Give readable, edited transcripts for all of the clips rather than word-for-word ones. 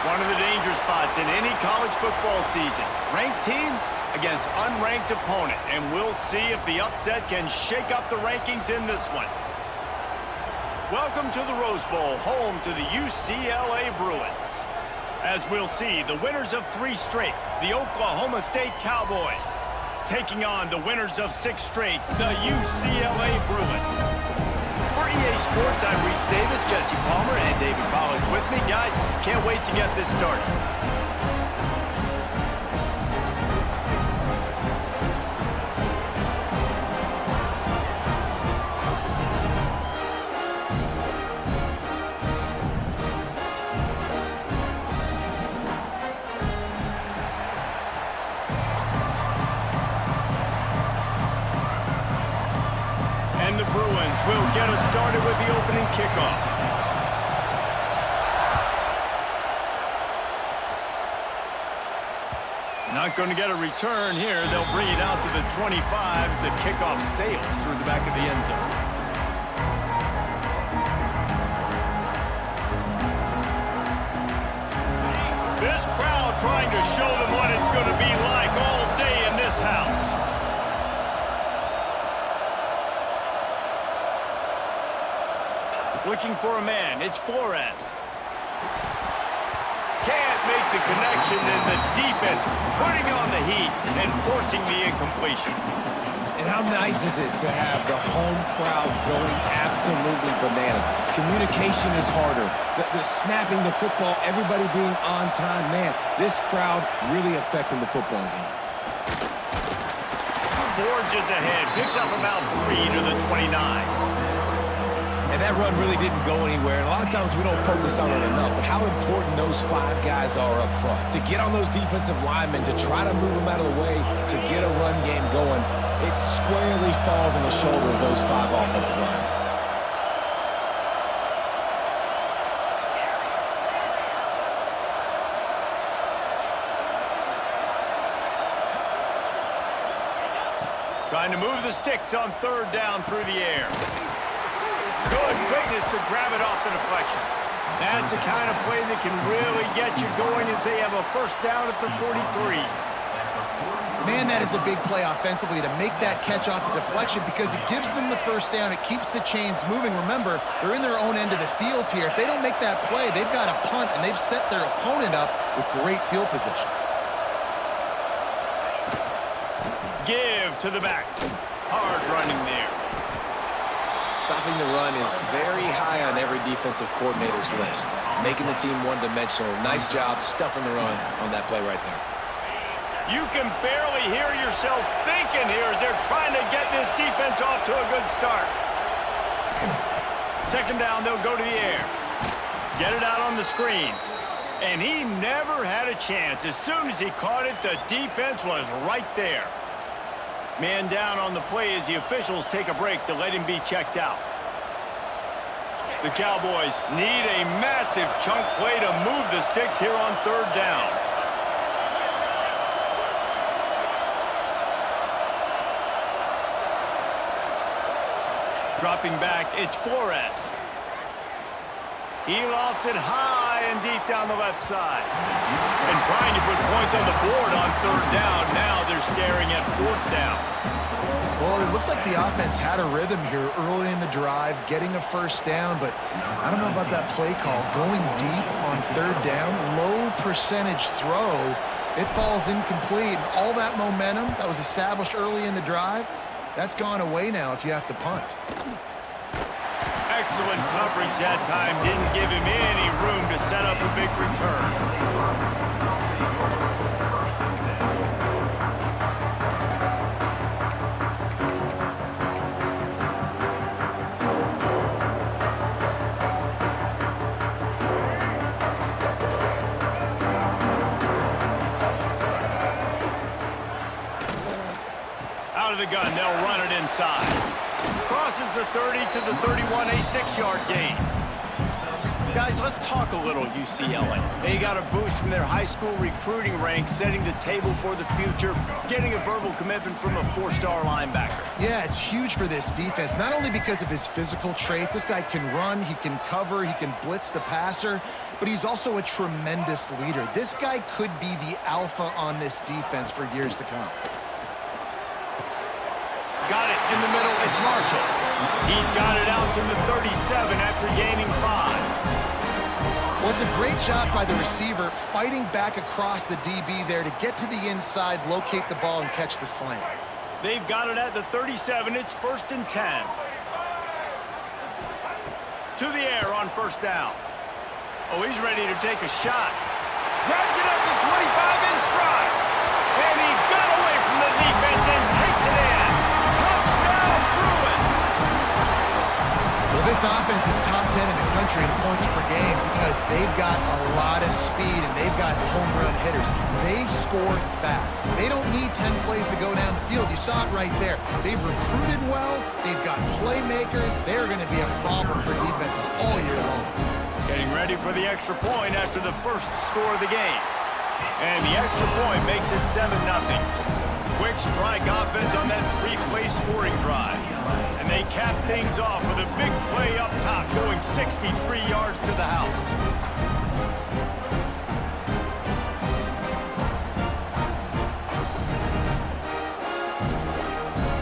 One of the danger spots in any college football season. Ranked team against unranked opponent. And we'll see if the upset can shake up the rankings in this one. Welcome to the Rose Bowl, home to the UCLA Bruins. As we'll see, the winners of 3 straight, the Oklahoma State Cowboys, taking on the winners of 6 straight, the UCLA Bruins. For EA Sports, I'm Reese Davis, Jesse Palmer, and David Pollack with me. Guys, can't wait to get this started. And the Bruins will get us started with the opening kickoff. Not going to get a return here. They'll bring it out to the 25 as the kickoff sails through the back of the end zone. This crowd trying to show them what it's going to be like all day in this house. Looking for a man, it's Flores. Can't make the connection, and the defense putting on the heat and forcing the incompletion. And how nice is it to have the home crowd going absolutely bananas? Communication is harder. The snapping the football, everybody being on time. Man, this crowd really affecting the football game. Forges ahead, picks up about 3 to the 29. And that run really didn't go anywhere. And a lot of times we don't focus on it enough. But how important those 5 guys are up front. To get on those defensive linemen, to try to move them out of the way, to get a run game going, it squarely falls on the shoulder of those 5 offensive linemen. Trying to move the sticks on 3rd down through the air. Good quickness to grab it off the deflection. That's the kind of play that can really get you going as they have a 1st down at the 43. Man, that is a big play offensively to make that catch off the deflection because it gives them the 1st down. It keeps the chains moving. Remember, they're in their own end of the field here. If they don't make that play, they've got a punt, and they've set their opponent up with great field position. Give to the back. Hard running there. Stopping the run is very high on every defensive coordinator's list. Making the team one-dimensional. Nice job stuffing the run on that play right there. You can barely hear yourself thinking here as they're trying to get this defense off to a good start. 2nd down, they'll go to the air. Get it out on the screen. And he never had a chance. As soon as he caught it, the defense was right there. Man down on the play as the officials take a break to let him be checked out. The Cowboys need a massive chunk play to move the sticks here on 3rd down. Dropping back, it's Flores. He lofts it high and deep down the left side. And trying to put points on the board on 3rd down. Now they're staring at 4th down. Well, it looked like the offense had a rhythm here early in the drive, getting a 1st down, but I don't know about that play call. Going deep on 3rd down, low percentage throw, it falls incomplete. And all that momentum that was established early in the drive, that's gone away now if you have to punt. Excellent coverage that time. Didn't give him any room to set up a big return. Out of the gun, they'll run it inside. Crosses the 30 to the 31, a 6-yard gain. Guys, let's talk a little UCLA. They got a boost from their high school recruiting ranks, setting the table for the future, getting a verbal commitment from a 4-star linebacker. Yeah, it's huge for this defense, not only because of his physical traits. This guy can run, he can cover, he can blitz the passer, but he's also a tremendous leader. This guy could be the alpha on this defense for years to come. Got it in the middle. It's Marshall. He's got it out to the 37 after gaining 5. Well, it's a great job by the receiver fighting back across the DB there to get to the inside, locate the ball, and catch the slant. They've got it at the 37. It's 1st and 10. To the air on 1st down. Oh, he's ready to take a shot. Grabs it at the 25 in stride. And he got away from the defense and takes it in. Touchdown, Bruins! Well, this offense is top 10 in the country in points per game because they've got a lot of speed and they've got home run hitters. They score fast. They don't need 10 plays to go down the field. You saw it right there. They've recruited well. They've got playmakers. They're going to be a problem for defenses all year long. Getting ready for the extra point after the first score of the game. And the extra point makes it 7-0. Quick strike offense on that 3-play scoring drive. And they cap things off with a big play up top, going 63 yards to the house.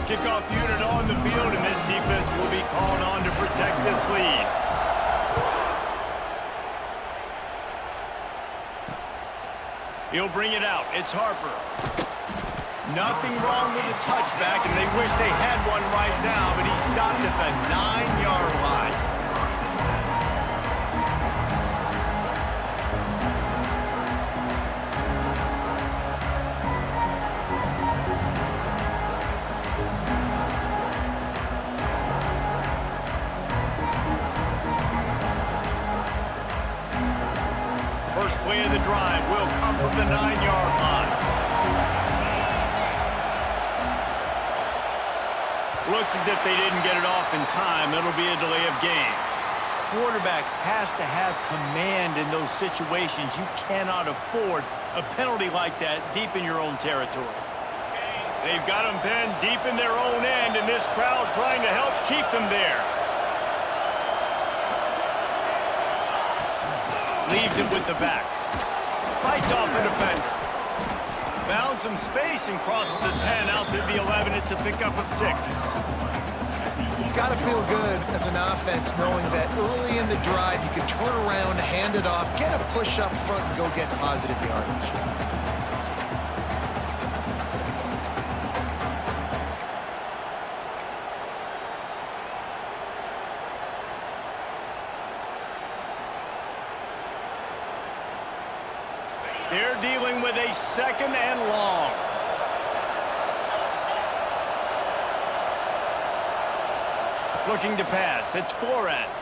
Kickoff unit on the field, and this defense will be called on to protect this lead. He'll bring it out. It's Harper. Nothing wrong with the touchback, and they wish they had one right now, but he stopped at the 9-yard line. First play of the drive will come from the 9-yard line. Looks as if they didn't get it off in time. It'll be a delay of game. Quarterback has to have command in those situations. You cannot afford a penalty like that deep in your own territory. They've got them pinned deep in their own end, and this crowd trying to help keep them there. Leaves it with the back. Fights off a defender. Found some space and crosses the 10 out to the 11. It's a pickup of 6. It's got to feel good as an offense knowing that early in the drive you can turn around, hand it off, get a push up front, and go get positive yardage. They're dealing with a 2nd and long. Looking to pass. It's Flores.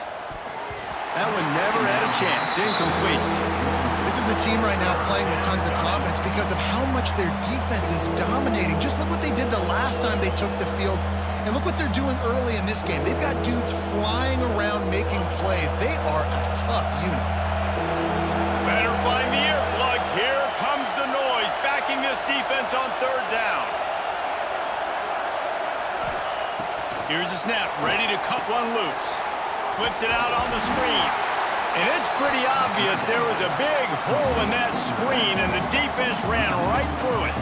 That one never had a chance. Incomplete. This is a team right now playing with tons of confidence because of how much their defense is dominating. Just look what they did the last time they took the field, and look what they're doing early in this game. They've got dudes flying around making plays. They are a tough unit. Better find the earplugs. Here comes the noise, backing this defense on 3rd down. Here's the snap, ready to cut one loose. Flips it out on the screen. And it's pretty obvious there was a big hole in that screen, and the defense ran right through it.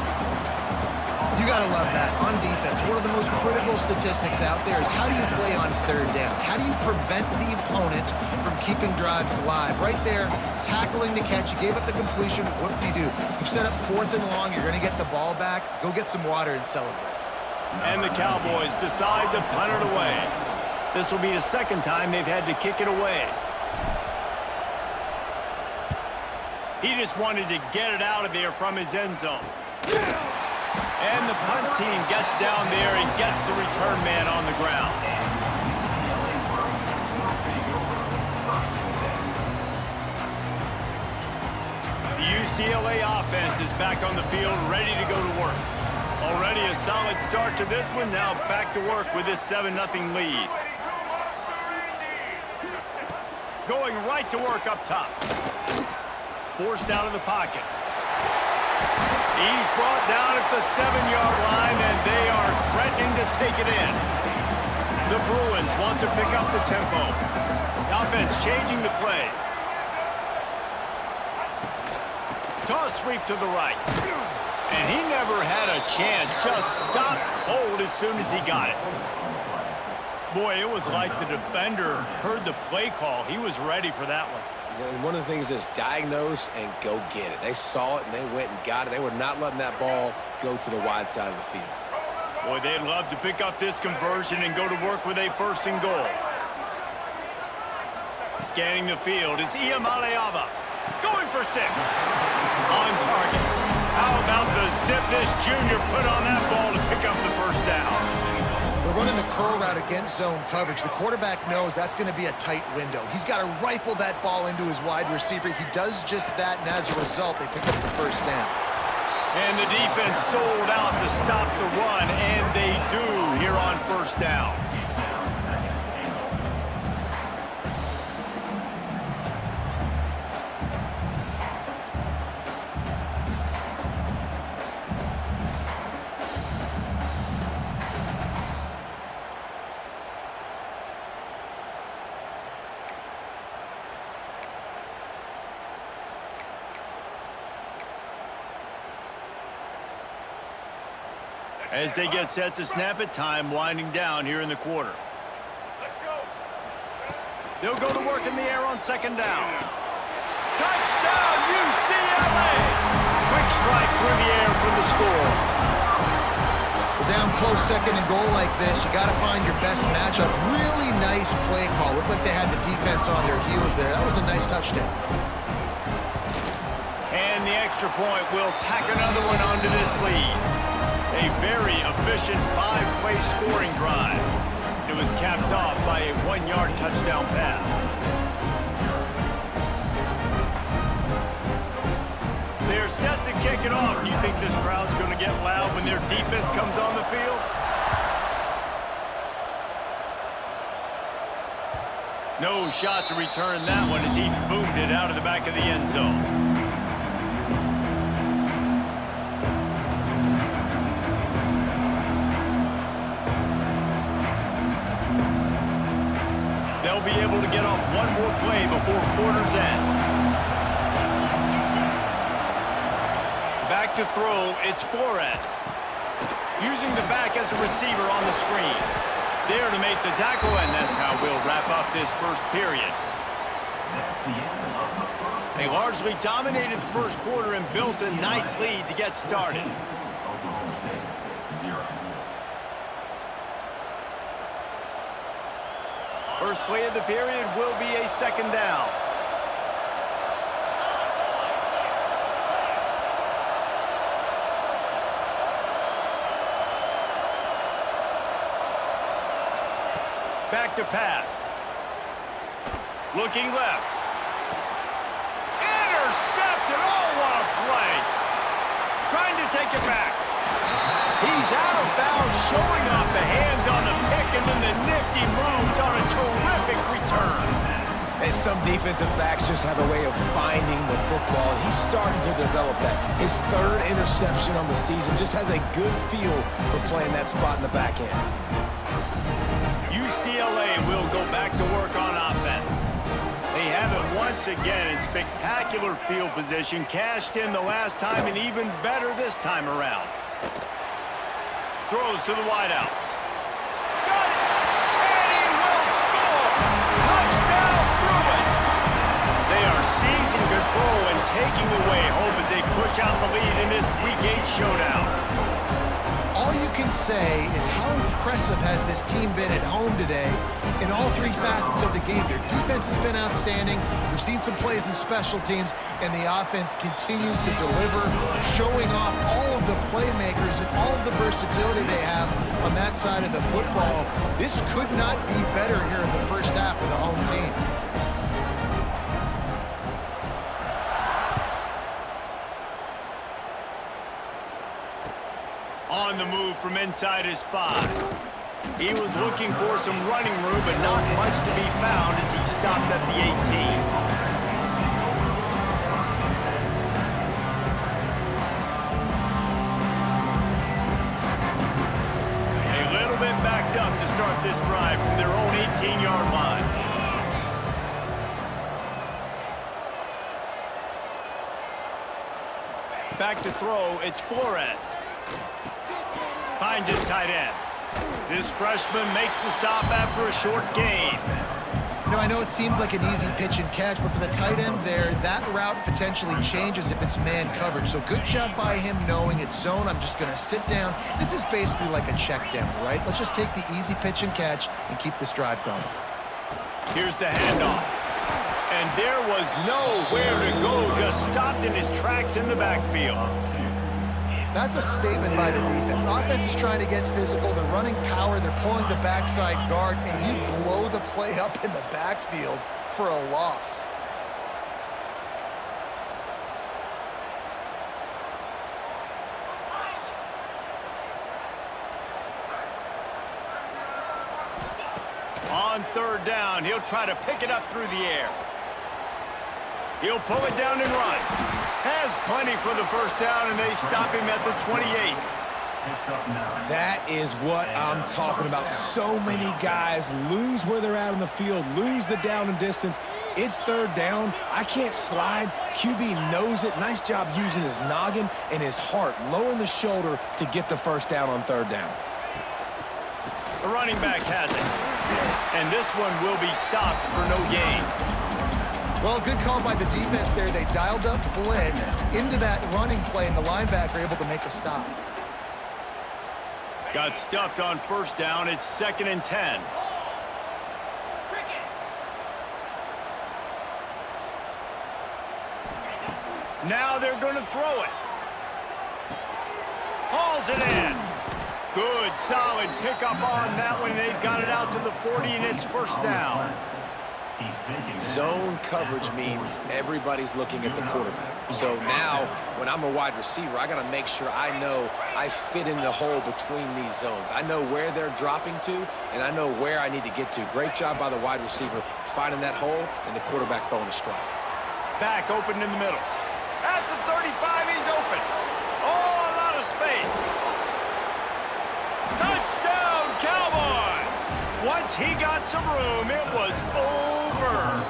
You got to love that. On defense, one of the most critical statistics out there is how do you play on 3rd down? How do you prevent the opponent from keeping drives alive? Right there, tackling the catch. You gave up the completion. What do? You've set up 4th and long. You're going to get the ball back. Go get some water and celebrate. And the Cowboys decide to punt it away. This will be the 2nd time they've had to kick it away. He just wanted to get it out of there from his end zone. And the punt team gets down there and gets the return man on the ground. The UCLA offense is back on the field, ready to go to work. Already a solid start to this one. Now back to work with this 7-0 lead. going right to work up top. Forced out of the pocket. He's brought down at the 7-yard line, and they are threatening to take it in. The Bruins want to pick up the tempo. Offense changing the play. Toss sweep to the right. And he never had a chance. Just stopped cold as soon as he got it. Boy, it was like the defender heard the play call. He was ready for that one. And one of the things is diagnose and go get it. They saw it and they went and got it. They were not letting that ball go to the wide side of the field. Boy, they'd love to pick up this conversion and go to work with a 1st and goal. Scanning the field, it's Iamaleava. Going for 6. On target. How about the zip this junior put on that ball to pick up the 1st down? They're running the curl route against zone coverage. The quarterback knows that's going to be a tight window. He's got to rifle that ball into his wide receiver. He does just that, and as a result, they pick up the 1st down. And the defense sold out to stop the run, and they do here on 1st down. As they get set to snap it, time winding down here in the quarter. They'll go to work in the air on 2nd down. Touchdown, UCLA! Quick strike through the air for the score. Down close 2nd and goal like this, you got to find your best matchup. Really nice play call. Looked like they had the defense on their heels there. That was a nice touchdown. And the extra point will tack another one onto this lead. A very efficient 5-play scoring drive. It was capped off by a 1-yard touchdown pass. They're set to kick it off. Do you think this crowd's going to get loud when their defense comes on the field? No shot to return that one as he boomed it out of the back of the end zone. They'll be able to get off one more play before quarter's end. Back to throw, it's Flores. Using the back as a receiver on the screen. There to make the tackle, and that's how we'll wrap up this 1st period. They largely dominated the 1st quarter and built a nice lead to get started. First play of the period will be a 2nd down. Back to pass. Looking left. Intercepted. Oh, what a play. Trying to take it back. He's out of bounds, showing off the hands on the pick, and then the nifty moves on a terrific return. And some defensive backs just have a way of finding the football, and he's starting to develop that. His 3rd interception on the season, just has a good feel for playing that spot in the back end. UCLA will go back to work on offense. They have it once again in spectacular field position, cashed in the last time, and even better this time around. Throws to the wideout. Got it! And he will score! Touchdown, Bruins! They are seizing control and taking away hope as they push out the lead in this Week 8 showdown. All you can say is how impressive has this team been at home today in all 3 facets of the game. Their defense has been outstanding. We've seen some plays in special teams, and the offense continues to deliver, showing off all of the playmakers and all of the versatility they have on that side of the football. This could not be better here in the 1st half of the home team. On the move from inside his 5. He was looking for some running room, but not much to be found as he stopped stopped at the 18. Backed up to start this drive from their own 18-yard line. Back to throw, it's Flores. Finds his tight end. This freshman makes the stop after a short gain. You know, I know it seems like an easy pitch and catch, but for the tight end there, that route potentially changes if it's man coverage. So good job by him knowing it's zone. I'm just going to sit down. This is basically like a check down, right? Let's just take the easy pitch and catch and keep this drive going. Here's the handoff. And there was nowhere to go, just stopped in his tracks in the backfield. That's a statement by the defense. Offense is trying to get physical. They're running power. They're pulling the backside guard, and you blow the play up in the backfield for a loss. On third down, he'll try to pick it up through the air. He'll pull it down and run. Has plenty for the first down, and they stop him at the 28. That is what I'm talking about. So many guys lose where they're at on the field, lose the down and distance. It's third down. I can't slide. QB knows it. Nice job using his noggin and his heart, lowering the shoulder to get the first down on third down. The running back has it. And this one will be stopped for no gain. Well, good call by the defense there. They dialed up blitz into that running play, and the linebacker able to make a stop. Got stuffed on first down. It's 2nd and 10. Now they're going to throw it. Hauls it in. Good, solid pickup on that one. They've got it out to the 40, and it's first down. Zone coverage means everybody's looking at the quarterback. So now, when I'm a wide receiver, I got to make sure I know I fit in the hole between these zones. I know where they're dropping to, and I know where I need to get to. Great job by the wide receiver finding that hole, and the quarterback throwing a strike. Back open in the middle. At the 35, he's open. Oh, a lot of space. Touchdown, Cowboys! Once he got some room, it was over.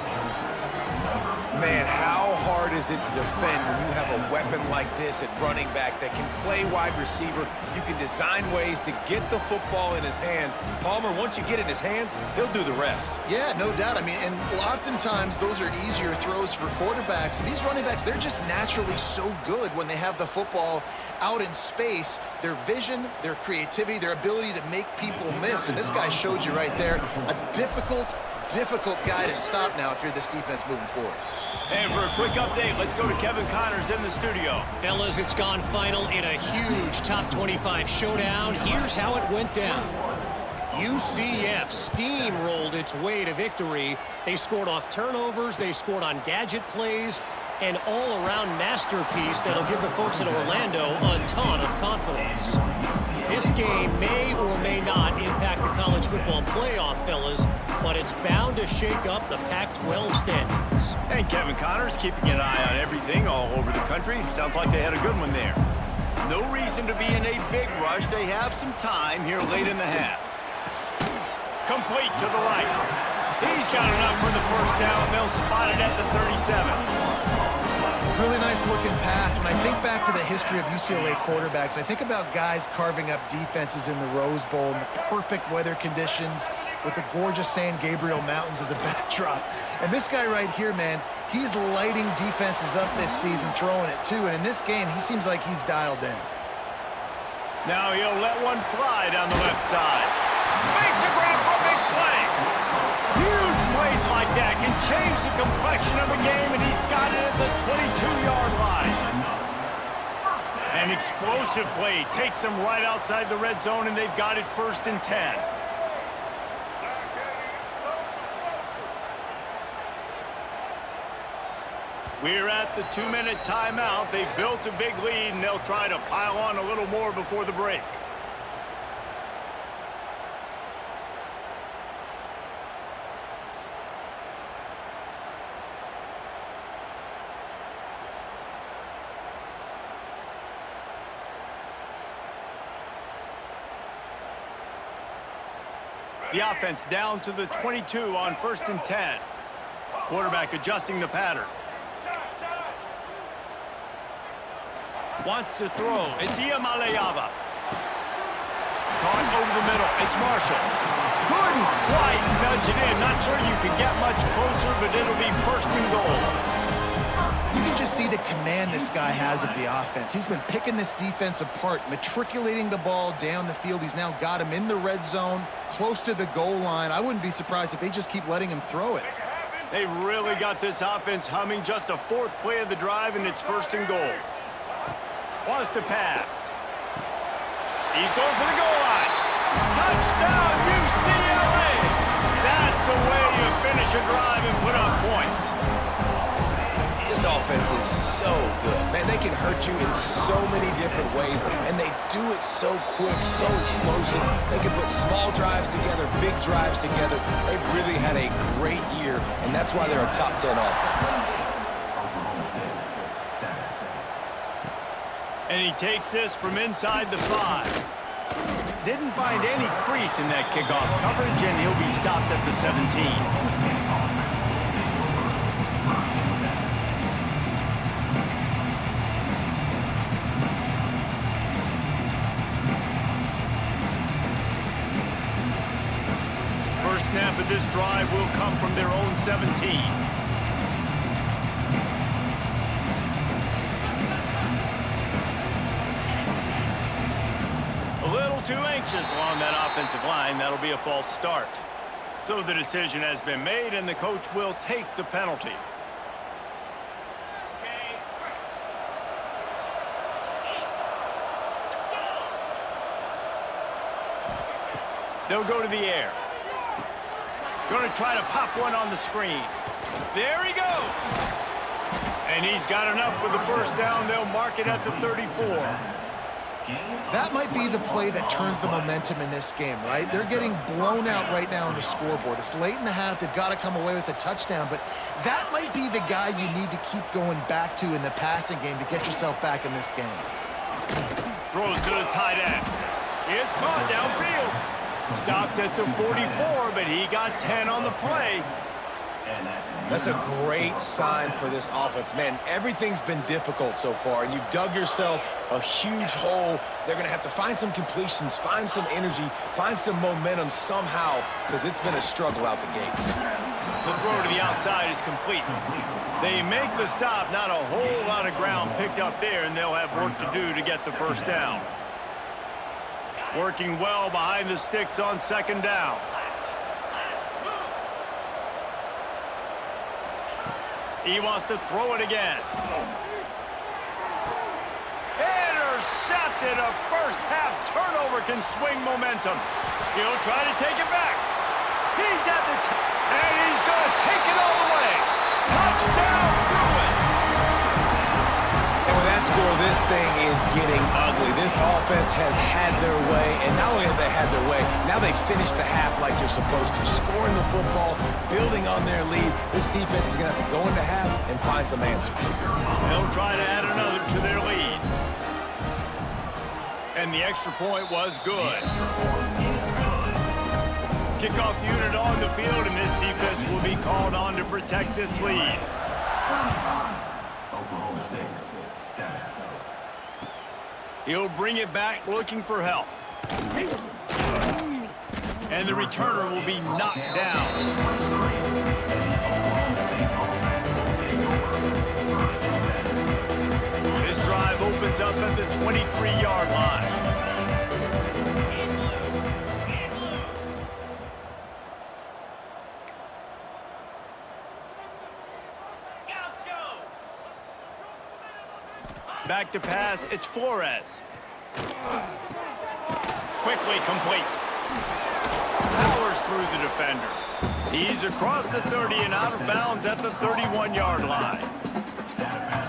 Man, how hard is it to defend when you have a weapon like this at running back that can play wide receiver? You can design ways to get the football in his hand. Palmer, once you get it in his hands, he'll do the rest. Yeah, no doubt. I mean, and oftentimes those are easier throws for quarterbacks. These running backs, they're just naturally so good when they have the football out in space. Their vision, their creativity, their ability to make people miss. And this guy showed you right there, a difficult guy to stop now if you're this defense moving forward. And for a quick update, let's go to Kevin Connors in the studio. Fellas, it's gone final in a huge top 25 showdown. Here's how it went down. UCF steamrolled its way to victory. They scored off turnovers, they scored on gadget plays, an all-around masterpiece that'll give the folks in Orlando a ton of confidence. This game may or may not impact the college football playoff, fellas, but it's bound to shake up the Pac-12 standings. And Kevin Connors keeping an eye on everything all over the country. Sounds like they had a good one there. No reason to be in a big rush. They have some time here late in the half. Complete to the right. He's got enough for the first down. They'll spot it at the 37. Really nice looking pass. When I think back to the history of UCLA quarterbacks, I think about guys carving up defenses in the Rose Bowl in the perfect weather conditions with the gorgeous San Gabriel Mountains as a backdrop. And this guy right here, man, he's lighting defenses up this season, throwing it too. And in this game, he seems like he's dialed in. Now he'll let one fly down the left side. Makes a grab for a big play. Huge plays like that can change the complexion of a game, and he's got it at the 22-yard line. An explosive play takes them right outside the red zone, and they've got it 1st and 10. We're at the 2-minute timeout. They've built a big lead, and they'll try to pile on a little more before the break. The offense down to the 22 on 1st and 10. Quarterback adjusting the pattern. Wants to throw. It's Iamaleava. Caught over the middle. It's Marshall. Couldn't quite nudge it in. Not sure you could get much closer, but it'll be 1st and goal. You can just see the command this guy has of the offense. He's been picking this defense apart, matriculating the ball down the field. He's now got him in the red zone, close to the goal line. I wouldn't be surprised if they just keep letting him throw it. They've really got this offense humming. Just a 4th play of the drive, and it's 1st and goal. Wants to pass. He's going for the goal line. Touchdown, UCLA! That's the way you finish a drive and put up points. This offense is so good. Man, they can hurt you in so many different ways, and they do it so quick, so explosive. They can put small drives together, big drives together. They've really had a great year, and that's why they're a top 10 offense. And he takes this from inside the 5. Didn't find any crease in that kickoff coverage, and he'll be stopped at the 17. First snap of this drive will come from their own 17. Too anxious along that offensive line. That'll be a false start. So the decision has been made, and the coach will take the penalty. They'll go to the air. Going to try to pop one on the screen. There he goes. And he's got enough for the 1st down. They'll mark it at the 34. That might be the play that turns the momentum in this game, right? They're getting blown out right now on the scoreboard. It's late in the half. They've got to come away with a touchdown, but that might be the guy you need to keep going back to in the passing game to get yourself back in this game. Throws to the tight end. It's caught downfield. Stopped at the 44, but he got 10 on the play. That's a great sign for this offense. Man, everything's been difficult so far, and you've dug yourself a huge hole. They're going to have to find some completions, find some energy, find some momentum somehow, because it's been a struggle out the gates. The throw to the outside is complete. They make the stop, not a whole lot of ground picked up there, and they'll have work to do to get the 1st down. Working well behind the sticks on 2nd down. He wants to throw it again. Intercepted. A 1st half turnover can swing momentum. He'll try to take it back. He's at the and he's going to take it all the way. Touchdown, Bruins. And with that score, this thing is getting ugly. This offense has had their way, and not only have they had their way, now they finish the half like you're supposed to, scoring the football, building on their lead. This defense is going to have to go into half and find some answers. They'll try to add another to their lead. And the extra point was good. Kickoff unit on the field, and this defense will be called on to protect this lead. He'll bring it back looking for help. And the returner will be knocked down. This drive opens up at the 23-yard line. Back to pass, it's Flores. Quickly complete. Powers through the defender. He's across the 30 and out of bounds at the 31-yard line.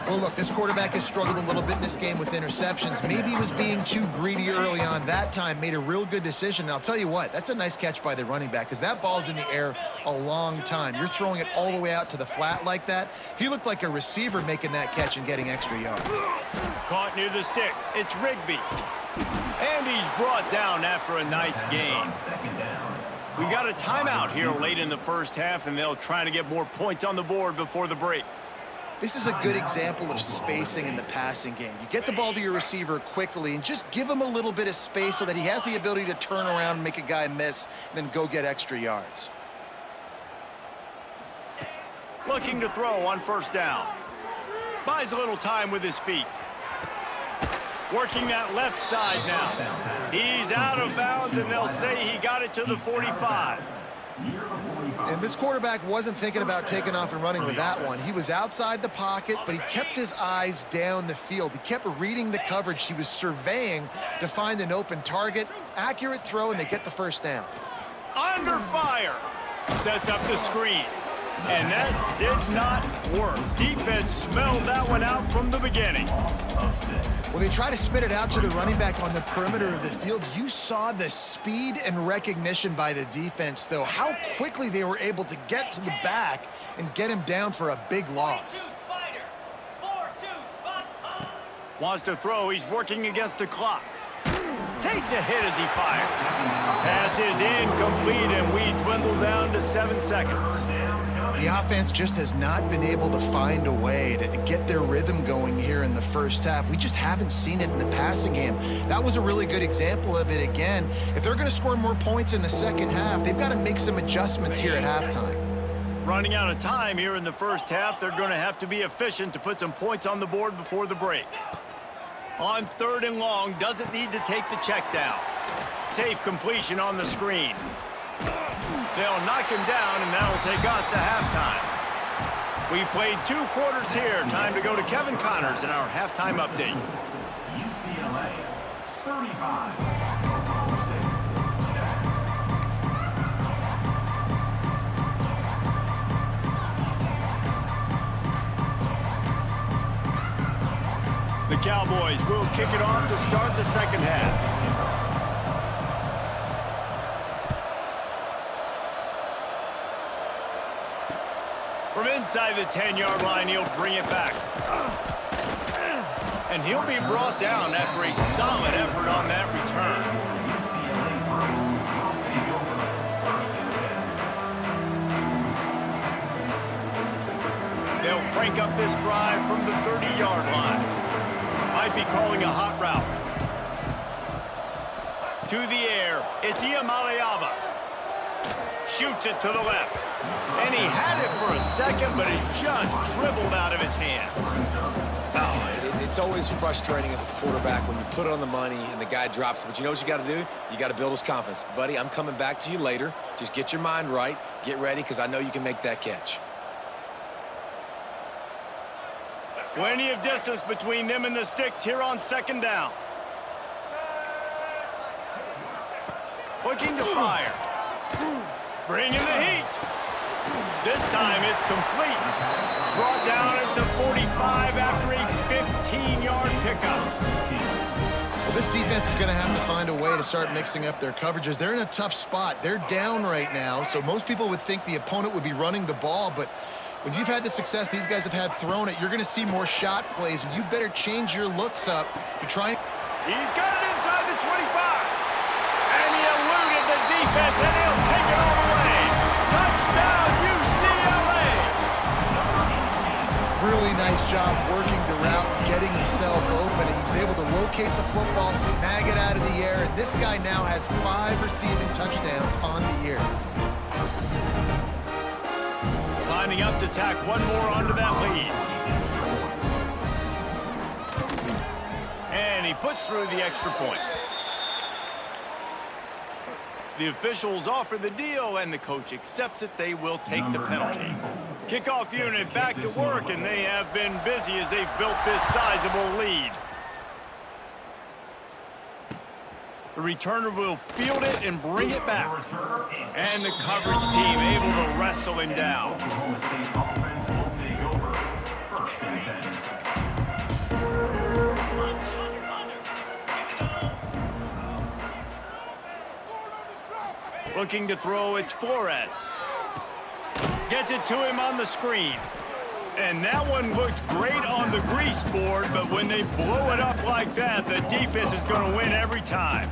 Well, look, this quarterback has struggled a little bit in this game with interceptions. Maybe he was being too greedy early on. That time made a real good decision. And I'll tell you what, that's a nice catch by the running back because that ball's in the air a long time. You're throwing it all the way out to the flat like that. He looked like a receiver making that catch and getting extra yards. Caught near the sticks. It's Rigby. And he's brought down after a nice gain. We've got a timeout here late in the first half, and they'll try to get more points on the board before the break. This is a good example of spacing in the passing game. You get the ball to your receiver quickly and just give him a little bit of space so that he has the ability to turn around and make a guy miss, and then go get extra yards. Looking to throw on first down. Buys a little time with his feet. Working that left side now. He's out of bounds, and they'll say he got it to the 45. And this quarterback wasn't thinking about taking off and running with that one. He was outside the pocket, but he kept his eyes down the field. He kept reading the coverage. He was surveying to find an open target. Accurate throw, and they get the first down. Under fire. Sets up the screen. And that did not work. Defense smelled that one out from the beginning. When they try to spit it out to the running back on the perimeter of the field, you saw the speed and recognition by the defense, though, how quickly they were able to get to the back and get him down for a big loss. Wants to throw. He's working against the clock. Takes a hit as he fires. Pass is incomplete, and we dwindle down to 7 seconds. The offense just has not been able to find a way to get their rhythm going here in the first half. We just haven't seen it in the passing game. That was a really good example of it again. If they're going to score more points in the second half, they've got to make some adjustments here at halftime. Running out of time here in the first half, they're going to have to be efficient to put some points on the board before the break. On 3rd and long, doesn't need to take the check down. Safe completion on the screen. They'll knock him down, and that'll take us to halftime. We've played 2 quarters here. Time to go to Kevin Connors in our halftime update. UCLA 35. The Cowboys will kick it off to start the second half. From inside the 10-yard line, he'll bring it back. And he'll be brought down after a solid effort on that return. They'll crank up this drive from the 30-yard line. Might be calling a hot route. To the air, it's Iamaleava. Shoots it to the left. And he had it for a second, but it just dribbled out of his hands. Oh, it's always frustrating as a quarterback when you put it on the money and the guy drops it. But you know what you got to do? You got to build his confidence. Buddy, I'm coming back to you later. Just get your mind right. Get ready, because I know you can make that catch. Plenty of distance between them and the sticks here on 2nd down. Looking to fire. Bringing the heat. This time it's complete. Brought down at the 45 after a 15-yard pickup. Well, this defense is going to have to find a way to start mixing up their coverages. They're in a tough spot. They're down right now, so most people would think the opponent would be running the ball, but when you've had the success these guys have had throwing it, you're going to see more shot plays, and you better change your looks up to try and... He's got it inside the 25. And he eluded the defense, and he'll take it all the way. Touchdown, UCLA! Really nice job working the route, getting himself open, and he was able to locate the football, snag it out of the air, and this guy now has 5 receiving touchdowns on the year. Lining up to tack one more onto that lead. And he puts through the extra point. The officials offer the deal, and the coach accepts it. They will take the penalty. Kickoff unit back to work, and they have been busy as they've built this sizable lead. The returner will field it and bring it back. And the coverage team able to wrestle him down. Oklahoma State offense will take over 1st and 10. Looking to throw, it's Flores. Gets it to him on the screen. And that one looked great on the grease board, but when they blow it up like that, the defense is going to win every time.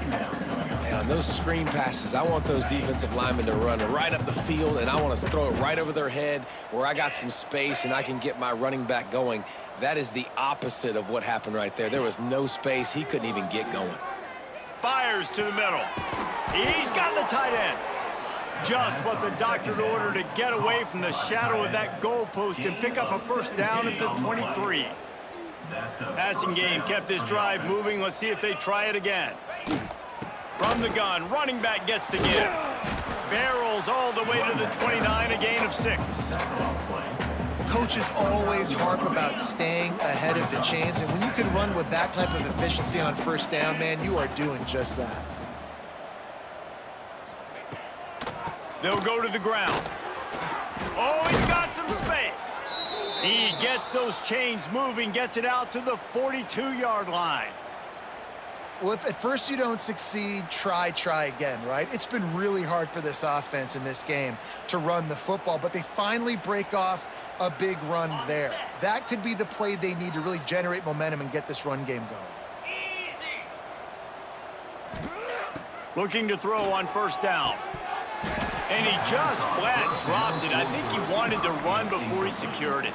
Yeah, touchdown. Those screen passes, I want those defensive linemen to run right up the field, and I want to throw it right over their head where I got some space and I can get my running back going. That is the opposite of what happened right there. There was no space. He couldn't even get going. Fires to the middle. He's got the tight end. Just what the doctor ordered to get away from the shadow of that goalpost and pick up a first down at the 23. Passing game kept this drive moving. Let's see if they try it again. From the gun, running back gets the give. Barrels all the way to the 29, a gain of 6. Coaches always harp about staying ahead of the chains, and when you can run with that type of efficiency on first down, man, you are doing just that. They'll go to the ground. Oh, he's got some space. He gets those chains moving, gets it out to the 42-yard line. Well, if at first you don't succeed, try again, right? It's been really hard for this offense in this game to run the football, but they finally break off a big run there. That could be the play they need to really generate momentum and get this run game going. Looking to throw on first down. And he just flat dropped it. I think he wanted to run before he secured it.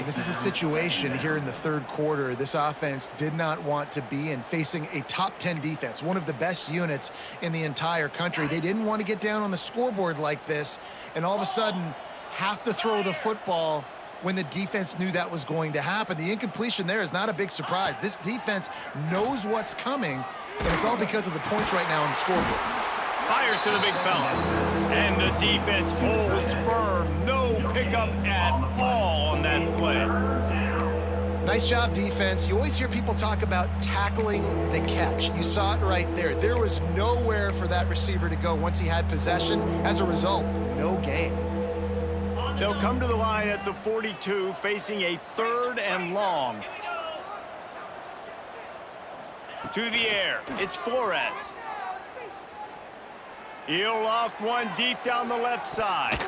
This is a situation here in the third quarter this offense did not want to be in, facing a top 10 defense, one of the best units in the entire country. They didn't want to get down on the scoreboard like this and all of a sudden have to throw the football when the defense knew that was going to happen. The incompletion there is not a big surprise. This defense knows what's coming, and it's all because of the points right now on the scoreboard. Fires to the big fella. And the defense holds firm. No pickup at all on that play. Nice job, defense. You always hear people talk about tackling the catch. You saw it right there. There was nowhere for that receiver to go once he had possession. As a result, no gain. They'll come to the line at the 42, facing a 3rd and long. To the air. It's Flores. He'll loft one deep down the left side.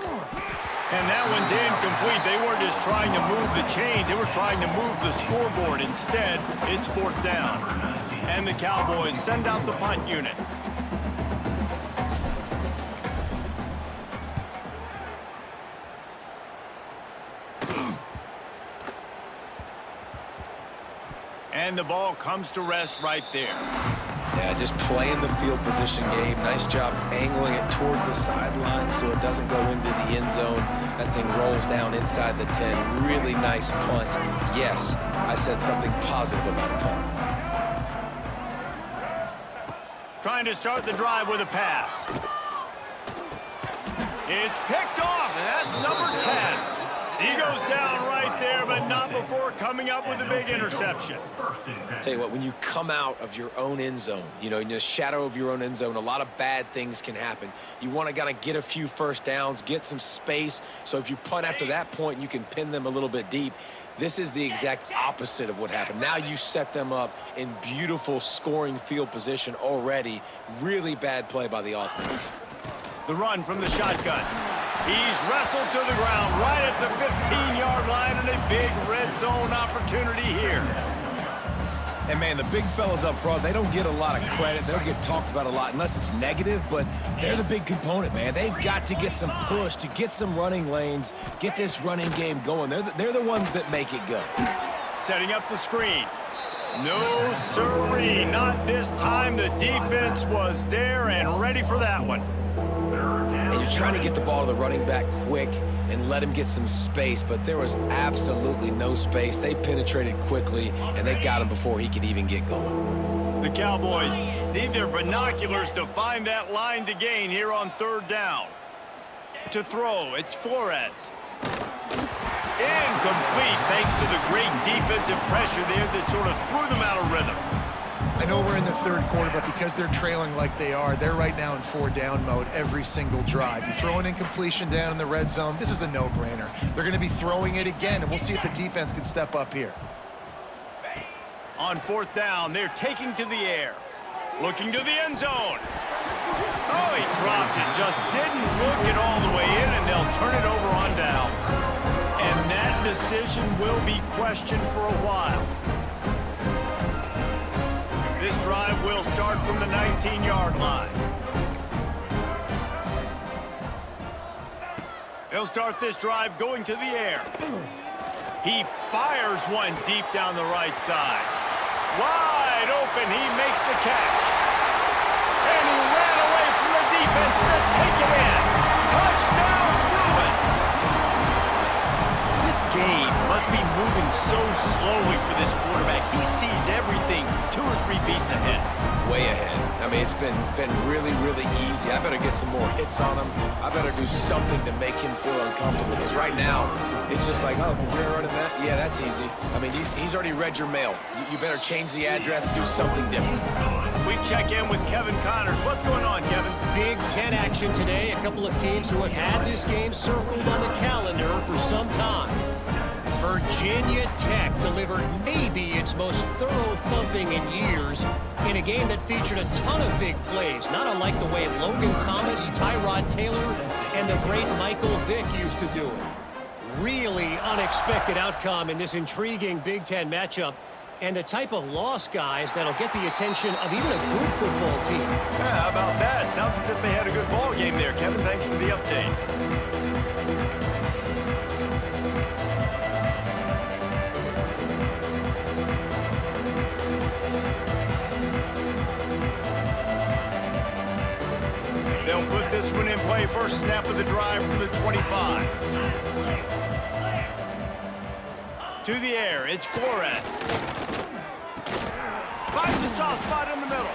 And that one's incomplete. They weren't just trying to move the chains. They were trying to move the scoreboard. Instead, it's 4th down. And the Cowboys send out the punt unit. And the ball comes to rest right there. Yeah, just playing the field position game. Nice job angling it toward the sideline so it doesn't go into the end zone. That thing rolls down inside the 10. Really nice punt. Yes, I said something positive about a punt. Trying to start the drive with a pass. It's picked off, and that's number 10. He goes down right there, but not before coming up with a big interception. Tell you what, when you come out of your own end zone, you know, in the shadow of your own end zone, a lot of bad things can happen. You want to kind of get a few first downs, get some space, so if you punt after that point, you can pin them a little bit deep. This is the exact opposite of what happened. Now you set them up in beautiful scoring field position already. Really bad play by the offense. The run from the shotgun. He's wrestled to the ground right at the 15-yard line, and a big red zone opportunity here. And, man, the big fellas up front, they don't get a lot of credit. They don't get talked about a lot unless it's negative, but they're the big component, man. They've got to get some push, to get some running lanes, get this running game going. They're the ones that make it go. Setting up the screen. No, sirree, not this time. The defense was there and ready for that one. And you're trying to get the ball to the running back quick and let him get some space, but there was absolutely no space. They penetrated quickly, and they got him before he could even get going. The Cowboys need their binoculars to find that line to gain here on 3rd down. To throw, it's Flores. Incomplete, thanks to the great defensive pressure there that sort of threw them out of rhythm. I know we're in the 3rd quarter, but because they're trailing like they are, they're right now in 4-down mode every single drive. You throw an incompletion down in the red zone, this is a no-brainer. They're going to be throwing it again, and we'll see if the defense can step up here. On 4th down, they're taking to the air. Looking to the end zone. Oh, he dropped it. Just didn't look it all the way in, and they'll turn it over on downs. And that decision will be questioned for a while. This This drive will start from the 19-yard line. He'll start this drive going to the air. He fires one deep down the right side. Wide open, he makes the catch. And he ran away from the defense to take it in. Touchdown, Bruins! This game must be moving so slowly for this quarterback. He sees everything 2 or 3 beats ahead. Way ahead. I mean, it's been really, really easy. I better get some more hits on him. I better do something to make him feel uncomfortable. Because right now, it's just like, oh, we're running that? Yeah, that's easy. I mean, he's already read your mail. You better change the address and do something different. We check in with Kevin Connors. What's going on, Kevin? Big Ten action today. A couple of teams who have had this game circled on the calendar for some time. Virginia Tech delivered maybe its most thorough thumping in years in a game that featured a ton of big plays, not unlike the way Logan Thomas, Tyrod Taylor, and the great Michael Vick used to do it. Really unexpected outcome in this intriguing Big Ten matchup, and the type of loss, guys, that'll get the attention of even a good football team. Yeah, how about that? Sounds as if they had a good ball game there, Kevin. Thanks for the update. They'll put this one in play. First snap of the drive from the 25. To the air, it's Flores. Finds a soft spot in the middle.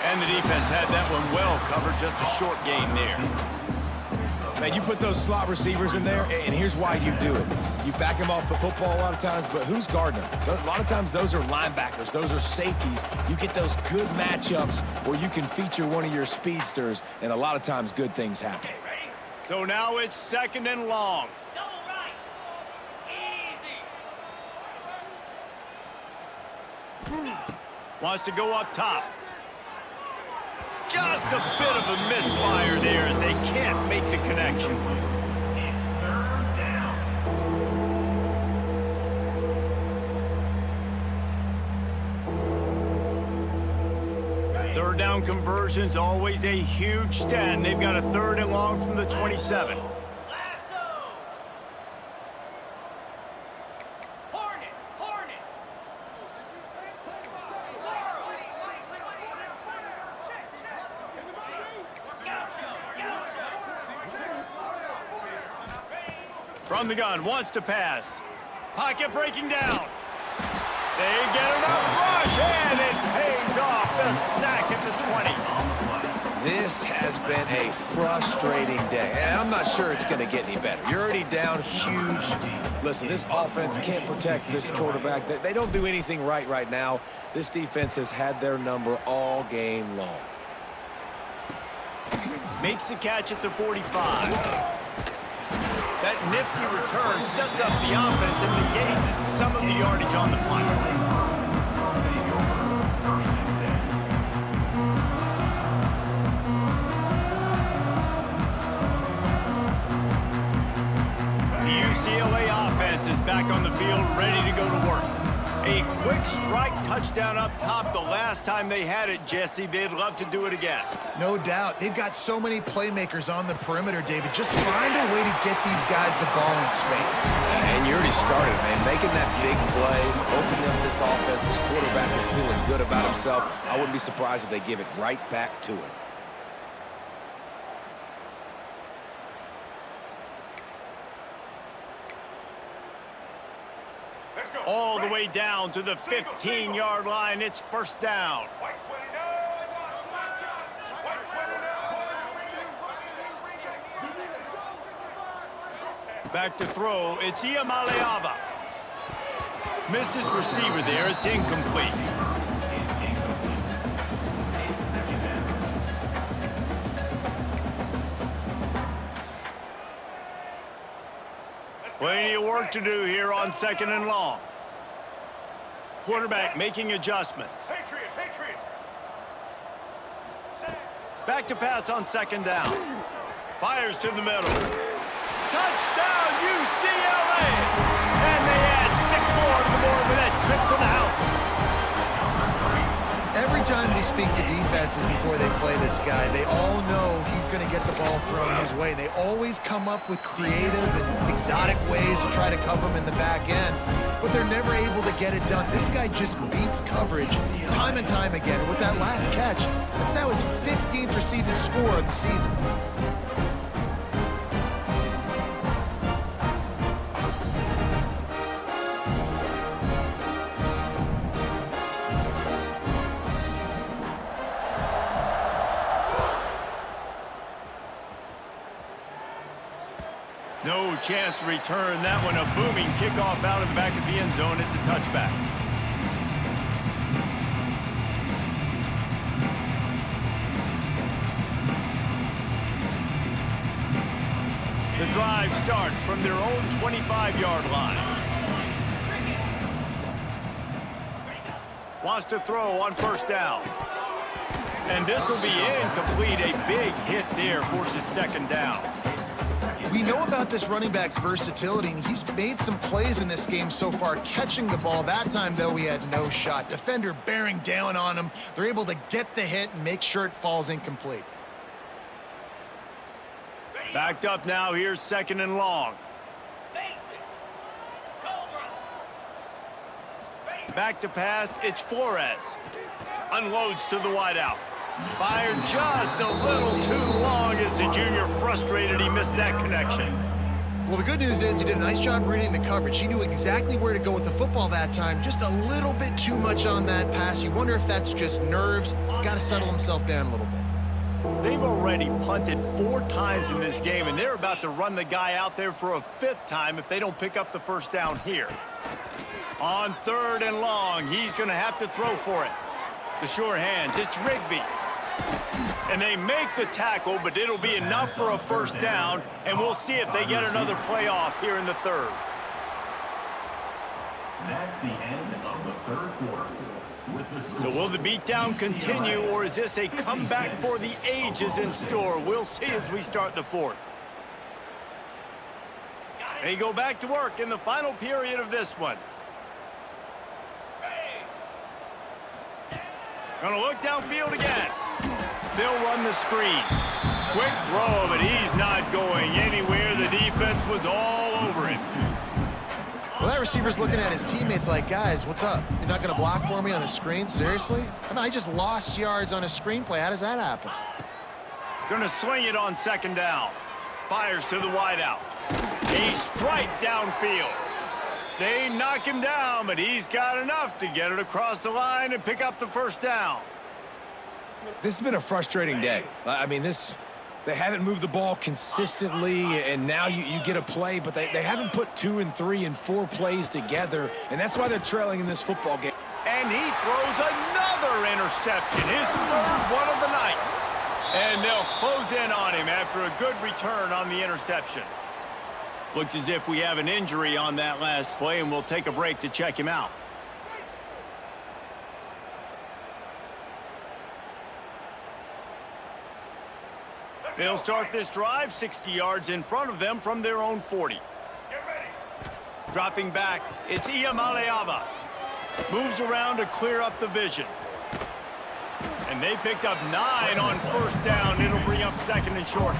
And the defense had that one well covered. Just a short gain there. Man, you put those slot receivers in there, and here's why you do it. You back them off the football a lot of times, but who's guarding them? A lot of times those are linebackers. Those are safeties. You get those good matchups where you can feature one of your speedsters, and a lot of times good things happen. So now it's 2nd and long. Wants to go up top. Just a bit of a misfire there as they can't make the connection. Third down conversion's always a huge stat, and they've got a 3rd and long from the 27. From the gun, wants to pass. Pocket breaking down. They get enough rush, and it pays off. The sack at the 20. This has been a frustrating day, and I'm not sure it's going to get any better. You're already down huge. Listen, this offense can't protect this quarterback. They don't do anything right now. This defense has had their number all game long. Makes the catch at the 45. That nifty return sets up the offense and negates some of the yardage on the punt. The UCLA offense is back on the field, ready to go to work. A quick strike touchdown up top the last time they had it, Jesse. They'd love to do it again. No doubt. They've got so many playmakers on the perimeter, David. Just find a way to get these guys the ball in space. And you already started, man. Making that big play, opening up this offense. This quarterback is feeling good about himself. I wouldn't be surprised if they give it right back to him. All the way down to the 15-yard line. It's 1st down. Back to throw. It's Iamaleava. Missed his receiver there. It's incomplete. Plenty of work to do here on 2nd and long. Quarterback making adjustments. Back to pass on 2nd down. Fires to the middle. Touchdown, UCLA! And they add 6 more to the board with that trip to the house. Every speak to defenses before they play this guy. They all know he's going to get the ball thrown his way. They always come up with creative and exotic ways to try to cover him in the back end, but they're never able to get it done. This guy just beats coverage time and time again. And with that last catch, that's now his 15th receiving score of the season. No chance to return that one. A booming kickoff out of the back of the end zone. It's a touchback. The drive starts from their own 25-yard line. Wants to throw on first down. And this will be incomplete. A big hit there forces second down. We know about this running back's versatility, and he's made some plays in this game so far, catching the ball. That time, though, he had no shot. Defender bearing down on him. They're able to get the hit and make sure it falls incomplete. Backed up now. Here's second and long. Back to pass. It's Flores. Unloads to the wideout. Fired just a little too long as the junior frustrated. He missed that connection. Well, the good news is he did a nice job reading the coverage. He knew exactly where to go with the football that time. Just a little bit too much on that pass. You wonder if that's just nerves. He's got to settle himself down a little bit. They've already punted 4 times in this game, and they're about to run the guy out there for a 5th time if they don't pick up the first down here. On 3rd and long, he's going to have to throw for it. The sure hands, it's Rigby. And they make the tackle, but it'll be enough for a first down, and we'll see if they get another play off here in the 3rd. That's the end of the 3rd quarter. So will the beatdown continue, or is this a comeback for the ages in store? We'll see as we start the 4th. They go back to work in the final period of this one. Gonna look downfield again. They'll run the screen. Quick throw, but he's not going anywhere. The defense was all over him. Well, that receiver's looking at his teammates like, guys, what's up? You're not going to block for me on the screen? Seriously? I mean, I just lost yards on a screenplay. How does that happen? Gonna swing it on 2nd down. Fires to the wideout. A strike downfield. They knock him down, but he's got enough to get it across the line and pick up the first down. This has been a frustrating day. I mean, they haven't moved the ball consistently, and now you get a play, but they haven't put 2 and 3 and 4 plays together, and that's why they're trailing in this football game. And he throws another interception, his 3rd one of the night. And they'll close in on him after a good return on the interception. Looks as if we have an injury on that last play, and we'll take a break to check him out. They'll start this drive 60 yards in front of them from their own 40. Dropping back, it's Iamaleava. Moves around to clear up the vision. And they picked up 9 on first down. It'll bring up 2nd and short.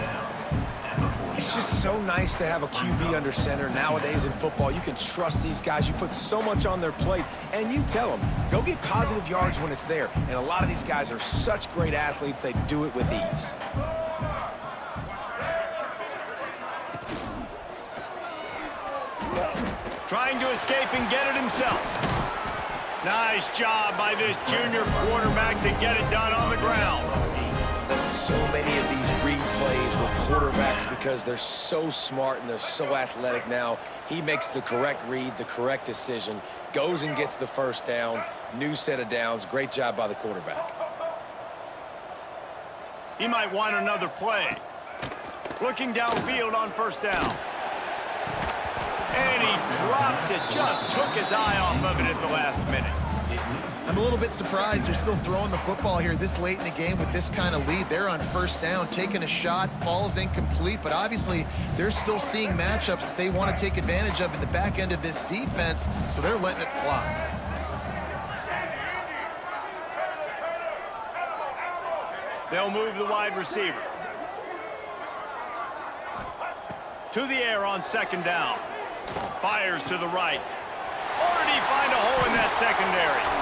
It's just so nice to have a QB under center. Nowadays in football, you can trust these guys. You put so much on their plate, and you tell them, go get positive yards when it's there. And a lot of these guys are such great athletes, they do it with ease. Trying to escape and get it himself. Nice job by this junior quarterback to get it done on the ground. So many of these read plays with quarterbacks, because they're so smart and they're so athletic now, he makes the correct read, the correct decision, goes and gets the first down, new set of downs. Great job by the quarterback. He might want another play. Looking downfield on first down. And he drops it, just took his eye off of it at the last minute. I'm a little bit surprised they're still throwing the football here this late in the game with this kind of lead. They're on first down, taking a shot, falls incomplete, but obviously they're still seeing matchups that they want to take advantage of in the back end of this defense, so they're letting it fly. They'll move the wide receiver. To the air on second down. Fires to the right. Or did he find a hole in that secondary?